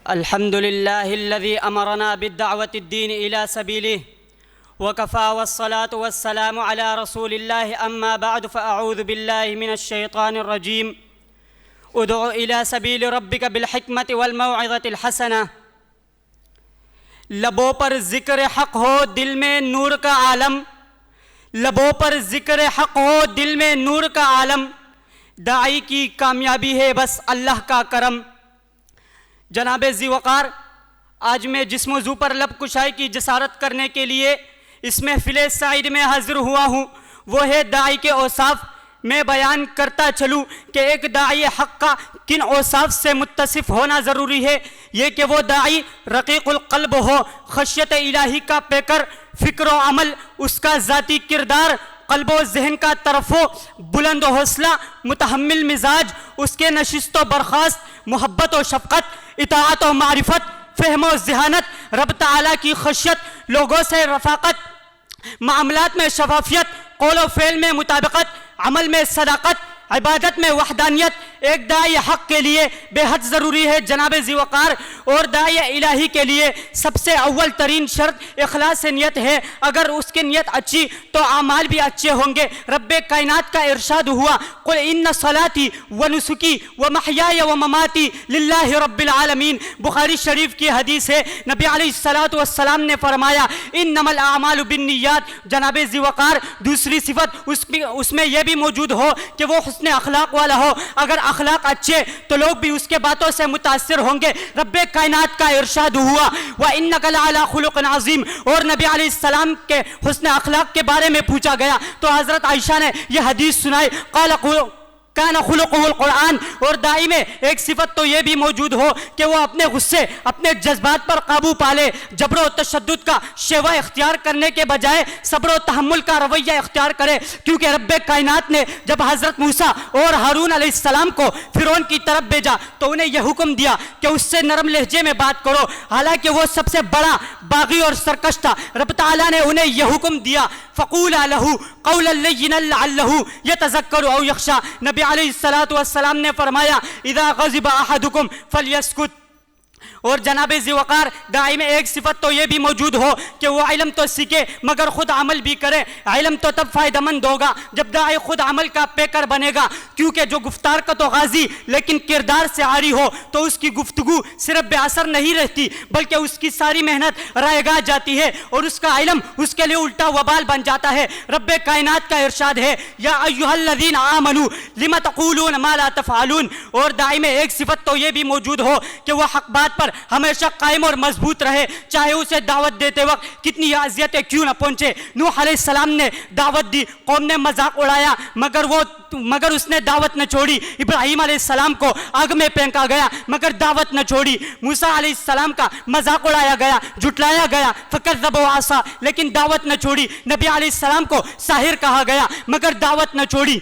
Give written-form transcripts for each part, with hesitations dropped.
الحمد لله الذي أمرنا بالدعوة الدين إلى سبيله وكفى والصلاة والسلام على رسول الله أما بعد فأعوذ بالله من الشيطان الرجيم ادع إلى سبيل ربك بالحكمة والموعظة الحسنة لبوں پر ذکر حق ہو دل میں نور کا عالم لبوں پر ذکر حق ہو دل میں نور کا عالم داعی کی کامیابی ہے بس اللہ کا کرم۔ جناب ذی وقار، آج میں جس موضوع پر لب کشائی کی جسارت کرنے کے لیے اس محفل سعید میں حاضر ہوا ہوں وہ ہے داعی کے اوصاف۔ میں بیان کرتا چلوں کہ ایک داعی حق کا کن اوصاف سے متصف ہونا ضروری ہے۔ یہ کہ وہ داعی رقیق القلب ہو، خشیت الہی کا پیکر، فکر و عمل اس کا ذاتی کردار، قلب و ذہن کا طرف ہو، بلند و حوصلہ، متحمل مزاج، اس کے نشست و برخاست، محبت و شفقت، اطاعت و معرفت، فہم و ذہانت، رب تعالیٰ کی خشیت، لوگوں سے رفاقت، معاملات میں شفافیت، قول و فعل میں مطابقت، عمل میں صداقت، عبادت میں وحدانیت ایک داعی حق کے لیے بے حد ضروری ہے جناب ذی وقار۔ اور داعی الہی کے لیے سب سے اول ترین شرط اخلاص نیت ہے۔ اگر اس کی نیت اچھی تو اعمال بھی اچھے ہوں گے۔ رب کائنات کا ارشاد ہوا قل ان صلاتی ونسکی ومحیای ومماتی للہ رب العالمین۔ بخاری شریف کی حدیث ہے، نبی علیہ الصلوۃ والسلام نے فرمایا انما الاعمال بالنیات۔ جناب ذی وقار، دوسری صفت اس میں یہ بھی موجود ہو کہ وہ حسن اخلاق والا ہو۔ اگر اخلاق اچھے تو لوگ بھی اس کے باتوں سے متاثر ہوں گے۔ رب کائنات کا ارشاد ہوا وَإِنَّكَ لَعَلَىٰ خُلُقٍ عَظِيمٍ۔ اور نبی علیہ السلام کے حسن اخلاق کے بارے میں پوچھا گیا تو حضرت عائشہ نے یہ حدیث سنائی قال کان خلقہ القرآن۔ اور داعی میں ایک صفت تو یہ بھی موجود ہو کہ وہ اپنے غصے، اپنے جذبات پر قابو پالے، جبر و تشدد کا شیوہ اختیار کرنے کے بجائے صبر و تحمل کا رویہ اختیار کرے، کیونکہ رب کائنات نے جب حضرت موسیٰ اور ہارون علیہ السلام کو فرعون کی طرف بھیجا تو انہیں یہ حکم دیا کہ اس سے نرم لہجے میں بات کرو، حالانکہ وہ سب سے بڑا باغی اور سرکش تھا۔ رب تعالیٰ نے انہیں یہ حکم دیا فَقُولَا لَهُ قَوْلًا لَيِّنًا لَعَلَّهُ يَتَذَكَّرُ أَوْ يَخْشَىٰ۔ نبی علیہ الصلوۃ والسلام نے فرمایا اذا غضب احدکم فلیسکت۔ اور جناب ذی وقار، داعی میں ایک صفت تو یہ بھی موجود ہو کہ وہ علم تو سیکھے مگر خود عمل بھی کرے۔ علم تو تب فائدہ مند ہوگا جب داعی خود عمل کا پیکر بنے گا، کیونکہ جو گفتار کا تو غازی لیکن کردار سے عاری ہو تو اس کی گفتگو صرف بے اثر نہیں رہتی بلکہ اس کی ساری محنت رائے گاہ جاتی ہے اور اس کا علم اس کے لیے الٹا وبال بن جاتا ہے۔ رب کائنات کا ارشاد ہے یا ایھا الذین آمنوا لم تقولون ما لا تفعلون۔ اور داعی میں ایک صفت تو یہ بھی موجود ہو کہ وہ حق بات پر ہمیشہ قائم اور مضبوط رہے، چاہے اسے دعوت دیتے وقت کتنی اذیتیں کیوں نہ پہنچے۔ نوح علیہ السلام نے دعوت دی، قوم نے مذاق اڑایا مگر اس نے دعوت نہ چھوڑی۔ ابراہیم علیہ السلام کو آگ میں پھینکا گیا مگر دعوت نہ چھوڑی۔ موسیٰ علیہ السلام کا مذاق اڑایا گیا، جھٹلایا گیا، فکذب وعصیٰ، لیکن دعوت نہ چھوڑی۔ نبی علیہ السلام کو ساحر کہا گیا مگر دعوت نہ چھوڑی۔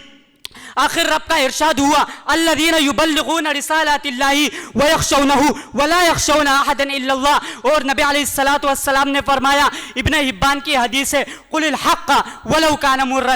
آخر رب کا ارشاد ہوا الذین یبلغون رسالات اللہ ویخشونہ ولا یخشون احدا الا اللہ۔ اور نبی علیہ الصلوۃ والسلام نے فرمایا، ابن حبان کی حدیث ہے قل الحق ولو کان مرا۔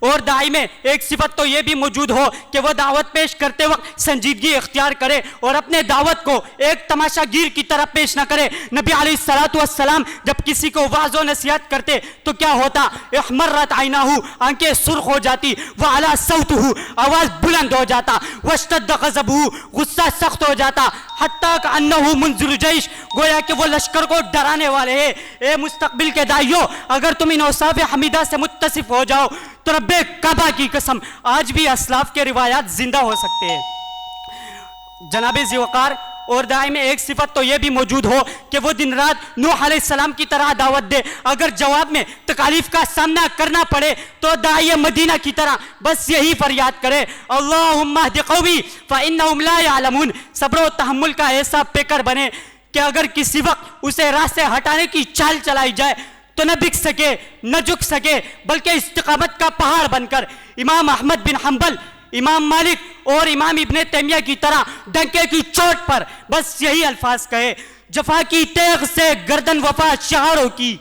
اور داعی میں ایک صفت تو یہ بھی موجود ہو کہ وہ دعوت پیش کرتے وقت سنجیدگی اختیار کرے اور اپنے دعوت کو ایک تماشا گیر کی طرح پیش نہ کرے۔ نبی علیہ الصلوۃ والسلام جب کسی کو واعظ و نصیحت کرتے تو کیا ہوتا؟ احمرت عیناہ، آنکھیں سرخ ہو جاتی، وعلی صوتہ، آواز بلند ہو جاتا، واشتد غضبہ، غصہ سخت ہو جاتا، حتیٰ کأنہ منذر جیش، گویا کہ وہ لشکر کو ڈرانے والے ہیں۔ اے مستقبل کے داعیوں، اگر تم ان اوصاف حمیدہ سے متصف ہو جاؤ تو رب کعبہ کی قسم آج بھی اسلاف کے روایات زندہ ہو سکتے ہیں۔ جناب ذی وقار، اور داعی میں ایک صفت تو یہ بھی موجود ہو کہ وہ دن رات نوح علیہ السلام کی طرح دعوت دے، اگر جواب میں تکالیف کا سامنا کرنا پڑے تو داعی مدینہ کی طرح بس یہی فریاد کرے اللہم اہد قومی فانہم لا یعلمون۔ صبر و تحمل کا ایسا پیکر بنے کہ اگر کسی وقت اسے راہ سے ہٹانے کی چال چلائی جائے تو نہ بک سکے نہ جھک سکے بلکہ استقامت کا پہاڑ بن کر امام احمد بن حنبل، امام مالک اور امام ابن تیمیہ کی طرح ڈنکے کی چوٹ پر بس یہی الفاظ کہے جفا کی تیغ سے گردن وفا شعاروں کی،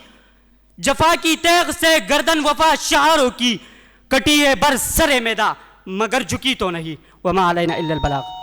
جفا کی تیغ سے گردن وفا شعاروں کی، کٹی ہے بر سر میداں مگر جھکی تو نہیں، وما علینا الا البلاغ۔